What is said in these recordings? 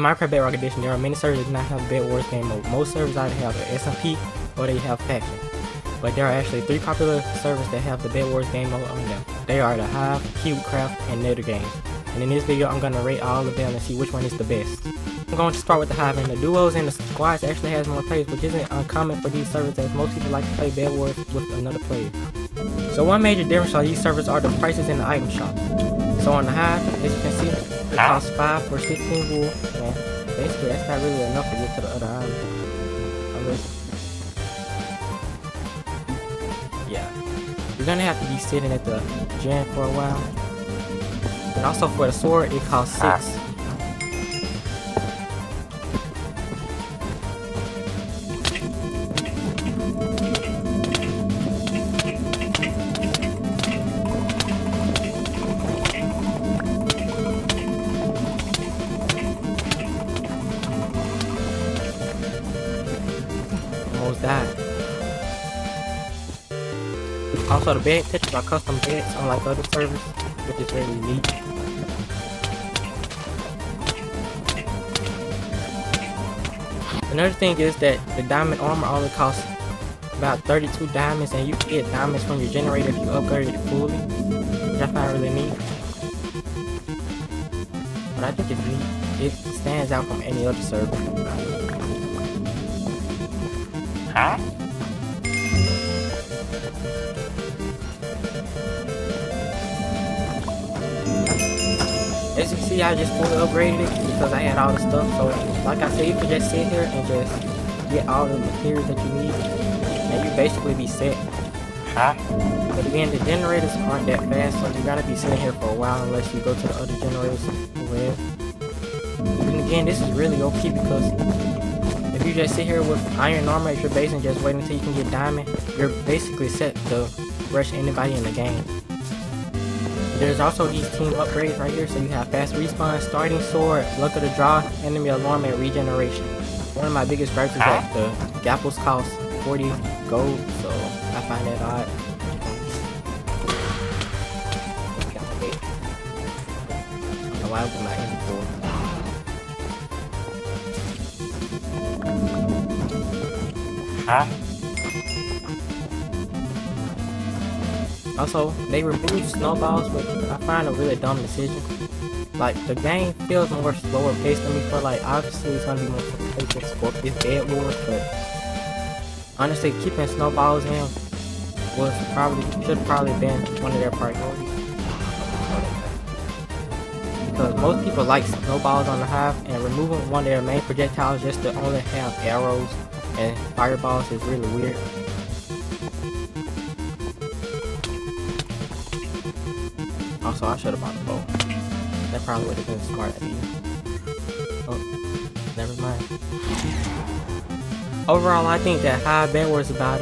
Minecraft Bedrock Edition, there are many servers that do not have Bed Wars game mode. Most servers either have an SMP or they have faction. But there are actually 3 popular servers that have the Bed Wars game mode on them. They are the Hive, Cubecraft, and Nether Games. And in this video, I'm going to rate all of them and see which one is the best. I'm going to start with the Hive, and the duos and the squads actually has more players, which isn't uncommon for these servers as most people like to play Bed Wars with another player. So one major difference on these servers are the prices in the item shop. So on the Hive, as you can see, it costs 5 for 16 wool, and basically that's not really enough to get to the other island. Yeah, you're gonna have to be sitting at the gen for a while. And also for the sword, it costs 6. Almost died. Also, the bed textures are custom beds unlike other servers, which is really neat. Another thing is that the diamond armor only costs about 32 diamonds, and you can get diamonds from your generator if you upgrade it fully, which I find really neat. But I think it's neat. It stands out from any other server. Huh? As you can see, I just fully upgraded it because I had all the stuff. So, like I said, you can just sit here and just get all the materials that you need, and you basically be set. Huh? But again, the generators aren't that fast, so you gotta be sitting here for a while unless you go to the other generators over there. And again, this is really OP because if you just sit here with iron armor at your base and just wait until you can get diamond, you're basically set to rush anybody in the game. There's also these team upgrades right here, so you have fast respawn, starting sword, luck of the draw, enemy alarm, and regeneration. One of my biggest gripes is that the gapples cost 40 gold, so I find that odd. I don't know why I put my in for. Huh? Also, they removed snowballs, which I find a really dumb decision. Like, the game feels more slower paced than me, for like, obviously it's gonna be more paced for this Bed Wars, but honestly, keeping snowballs in should probably been one of their priorities. Because most people like snowballs on the Hive, and removing one of their main projectiles just to only have arrows and fireballs is really weird. Also, I should have bought a bow. That probably would have been smart of me. Oh, never mind. Overall, I think that Hive Bedwars is about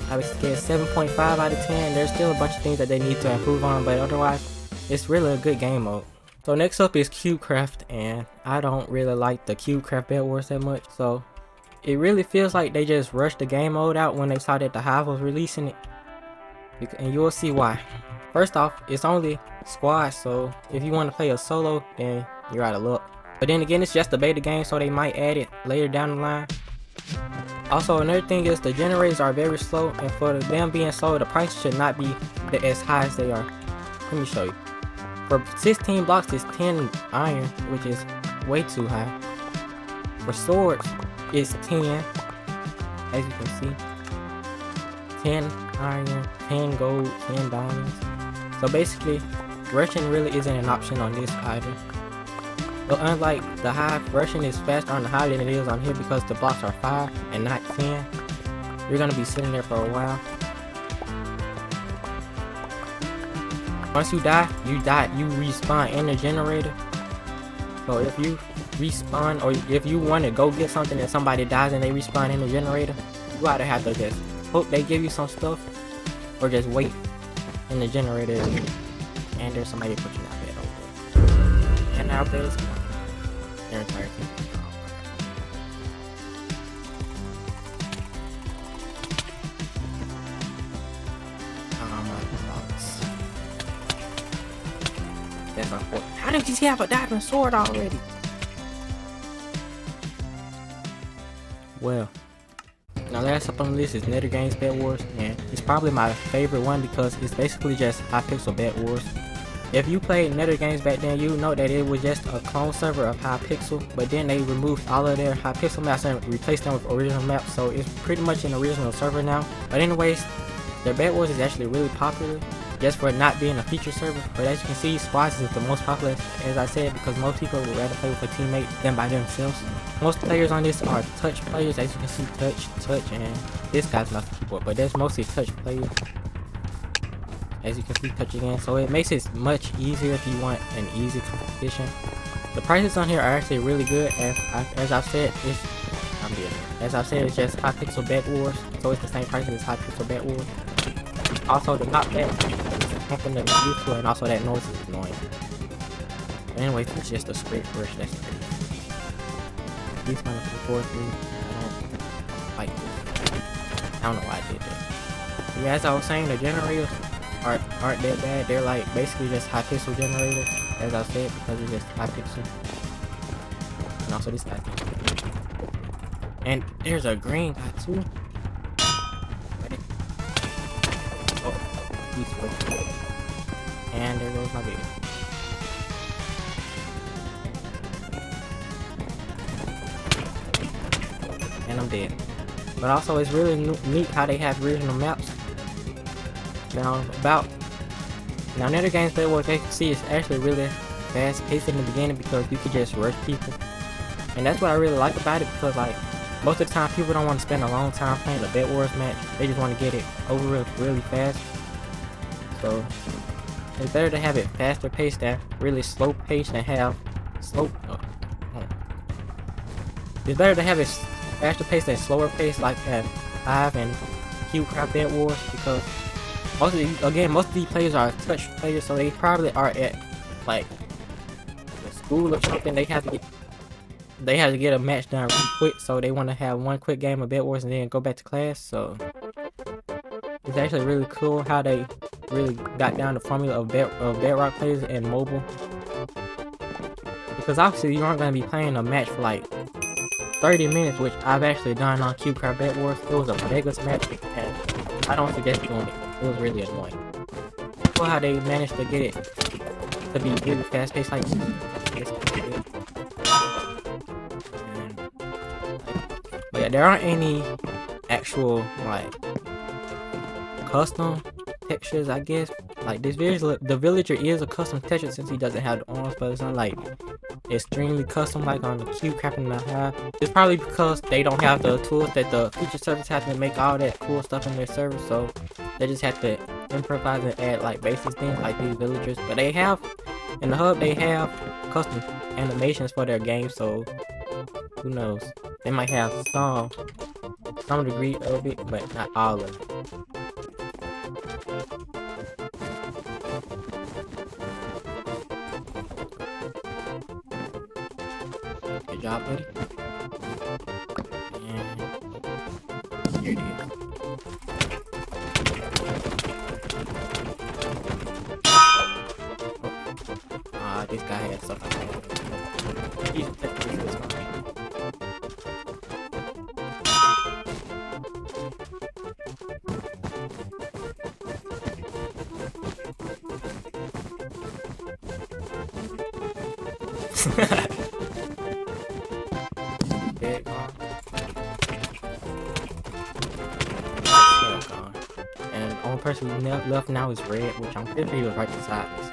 I would say 7.5 out of 10. There's still a bunch of things that they need to improve on, but otherwise, it's really a good game mode. So next up is Cubecraft, and I don't really like the Cubecraft Bedwars that much. So it really feels like they just rushed the game mode out when they saw that the Hive was releasing it, and you will see why. First off, it's only squad, so if you want to play a solo, then you're out of luck. But then again, it's just a beta game, so they might add it later down the line. Also, another thing is the generators are very slow, and for them being slow, the price should not be as high as they are. Let me show you. For 16 blocks, it's 10 iron, which is way too high. For swords, it's 10, as you can see. 10 iron, 10 gold, 10 diamonds. So basically, rushing really isn't an option on this either. But unlike the Hive, rushing is faster on the Hive than it is on here because the blocks are 5 and not 10. You're gonna be sitting there for a while. Once you die, you respawn in the generator. So if you respawn, or if you want to go get something and somebody dies and they respawn in the generator, you either have to just hope they give you some stuff, or just wait in the generator, and there's somebody pushing out bed over there. And now there's their entire team. That's unfortunate. How did you have a diamond sword already? Well, now last up on the list is Nether Games Bedwars, and it's probably my favorite one because it's basically just Hypixel Bedwars. If you played Nether Games back then, you know that it was just a clone server of Hypixel, but then they removed all of their Hypixel maps and replaced them with original maps, so it's pretty much an original server now. But anyways, their Bedwars is actually really popular, just for not being a feature server. But as you can see, squads is the most popular, as I said, because most people would rather play with a teammate than by themselves. Most players on this are touch players, as you can see, touch, and this guy's not the keyboard, but there's mostly touch players. As you can see, touch again, so it makes it much easier if you want an easy competition. The prices on here are actually really good, as I've said, it's just Hypixel Bedwars, so it's the same price as Hypixel Bedwars. Also, the not bad, something to get used to, and also that noise is annoying. But anyways, it's just a straight brush. That's pretty. These kind of 4-3. I don't like this. I don't know why I did that. But yeah, as I was saying, the generators aren't that bad. They're like basically just Hypixel generators, as I said, because it's just Hypixel. And also this guy. And there's a green guy too. And there goes my baby. And I'm dead. But also, it's really neat how they have original maps. Now Nether Games Bedwars, they can see it's actually really fast paced in the beginning because you could just rush people. And that's what I really like about it, because like most of the time people don't want to spend a long time playing a Bedwars match. They just want to get it over really fast. So it's better to have it faster paced than really slow paced and have slow. It's better to have it faster paced than slower paced, like at Hive and Cubecraft Bedwars, because most of these players are touch players, so they probably are at like the school or something. They have to get a match done really quick, so they want to have one quick game of Bedwars and then go back to class. So it's actually really cool how they really got down the formula of Bedrock players and mobile, because obviously you aren't going to be playing a match for like 30 minutes, which I've actually done on Cubecraft Bedwars. It was a Vegas match, and I don't suggest doing it. It was really annoying. Cool how they managed to get it to be really fast paced like this. But yeah, there aren't any actual like custom textures, I guess. Like this the villager is a custom texture since he doesn't have the arms, but it's not like extremely custom like on the Cubecraft and the Hive. It's probably because they don't have the tools that the feature servers have to make all that cool stuff in their server, so they just have to improvise and add like basic things like these villagers. But they have in the hub, they have custom animations for their game, so who knows, they might have some degree of it, but not all of it. Good job, buddy. And here it is. This guy has something. Dead gone. Gone. And the only person left now is Red, which I'm pretty sure he was right beside us.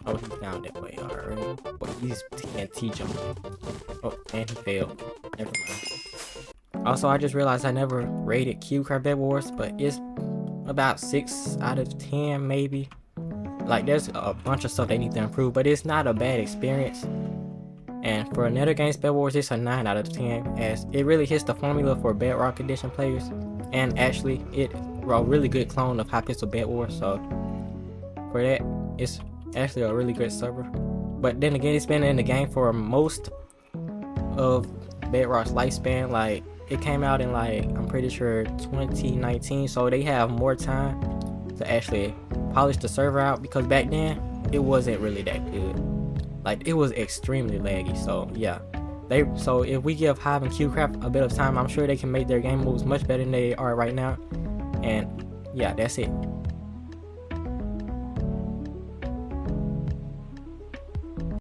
Oh, he's down that way, alright. But he's TNT jumping. Oh, and he failed. Never mind. Also, I just realized I never rated Cubecraft Bedwars, but it's about 6 out of 10 maybe. Like, there's a bunch of stuff they need to improve, but it's not a bad experience. And for Nether Games Bedwars, it's a 9 out of 10, as it really hits the formula for Bedrock Edition players. And actually, it's a really good clone of Hypixel Bedwars, so for that, it's actually a really good server. But then again, it's been in the game for most of Bedrock's lifespan. Like, it came out in like, I'm pretty sure 2019, so they have more time to actually polish the server out, because back then it wasn't really that good. Like, it was extremely laggy. So yeah, So if we give Hive and Cubecraft a bit of time, I'm sure they can make their game moves much better than they are right now. And yeah, that's it.